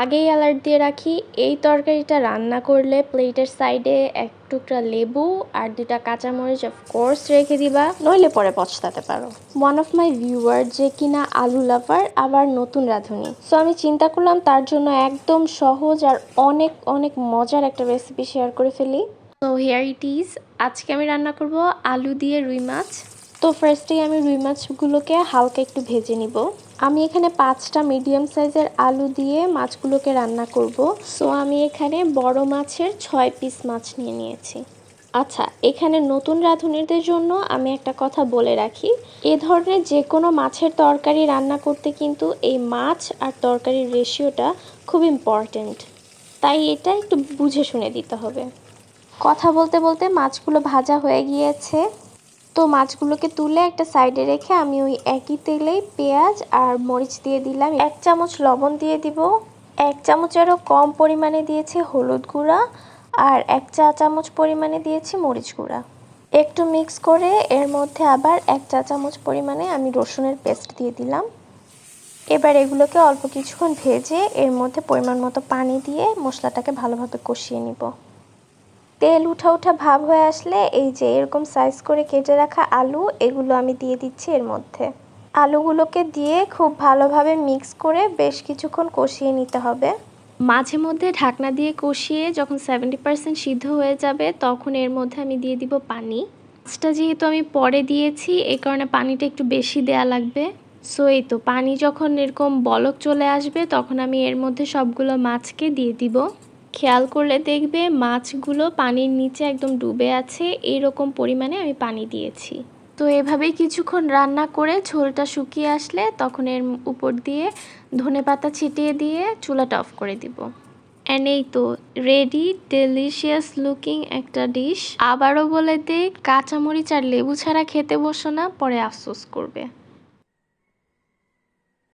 আগেই অ্যালার্ট দিয়ে রাখি, এই তরকারিটা রান্না করলে প্লেটের সাইডে এক টুকরা লেবু আর 2টা কাঁচামরিচ অফকোর্স রেখে দিবা, নইলে পরে পছতাতে পারো। ওয়ান অফ মাই ভিউয়ার যে কিনা আলু লাভার আবার নতুন রাঁধুনি, সো আমি চিন্তা করলাম তার জন্য একদম সহজ আর অনেক অনেক মজার একটা রেসিপি শেয়ার করে ফেলি। তো হিয়ার ইট ইজ। আজকে আমি রান্না করব আলু দিয়ে রুই মাছ। তো ফার্স্টেই আমি রুই মাছগুলোকে হালকা একটু ভেজে নিব। আমি এখানে 5টা মিডিয়াম সাইজের আলু দিয়ে মাছগুলোকে রান্না করব। সো আমি এখানে বড় মাছের 6 পিস মাছ নিয়ে নিয়েছি। আচ্ছা, এখানে নতুন রাঁধুনিদের জন্য আমি একটা কথা বলে রাখি, এ ধরনের যে কোনো মাছের তরকারি রান্না করতে কিন্তু এই মাছ আর তরকারির রেশিওটা খুব ইম্পর্ট্যান্ট, তাই এটা একটু বুঝে শুনে দিতে হবে। কথা বলতে বলতে মাছগুলো ভাজা হয়ে গিয়েছে, তো মাছগুলোকে তুলে একটা সাইডে রেখে আমি ওই একই তেলেই পেঁয়াজ আর মরিচ দিয়ে দিলাম। 1 চামচ লবণ দিয়ে দিব, 1 চামচেরও কম পরিমাণে দিয়েছি হলুদ গুঁড়া, আর 1 চা চামচ পরিমাণে দিয়েছি মরিচ গুঁড়া। একটু মিক্স করে এর মধ্যে আবার 1 চা চামচ পরিমাণে আমি রসুনের পেস্ট দিয়ে দিলাম। এবার এগুলোকে অল্প কিছুক্ষণ ভেজে এর মধ্যে পরিমাণ মতো পানি দিয়ে মশলাটাকে ভালোভাবে কষিয়ে নিব। তেল উঠা উঠা ভাব হয়ে আসলে এই যে এরকম সাইজ করে কেটে রাখা আলু, এগুলো আমি দিয়ে দিচ্ছি এর মধ্যে। আলুগুলোকে দিয়ে খুব ভালোভাবে মিক্স করে বেশ কিছুক্ষণ কষিয়ে নিতে হবে। মাঝে মধ্যে ঢাকনা দিয়ে কষিয়ে যখন 70% সিদ্ধ হয়ে যাবে তখন এর মধ্যে আমি দিয়ে দিব পানি। মাছটা যেহেতু আমি পরে দিয়েছি এই কারণে পানিটা একটু বেশি দেয়া লাগবে। সো এই তো পানি যখন এরকম বলক চলে আসবে তখন আমি এর মধ্যে সবগুলো মাছকে দিয়ে দিব। খেয়াল করলে দেখবে মাছগুলো পানির নিচে একদম ডুবে আছে, এইরকম পরিমাণে আমি পানি দিয়েছি। তো এভাবেই কিছুক্ষণ রান্না করে ঝোলটা শুকিয়ে আসলে তখন এর উপর দিয়ে ধনেপাতা ছিটিয়ে দিয়ে চুলাটা অফ করে দিব। অ্যান্ড এই তো রেডি ডেলিশিয়াস লুকিং একটা ডিশ। আবারও বলে দেই, কাঁচামরিচ আর লেবু ছাড়া খেতে বসো না, পরে আফসোস করবে।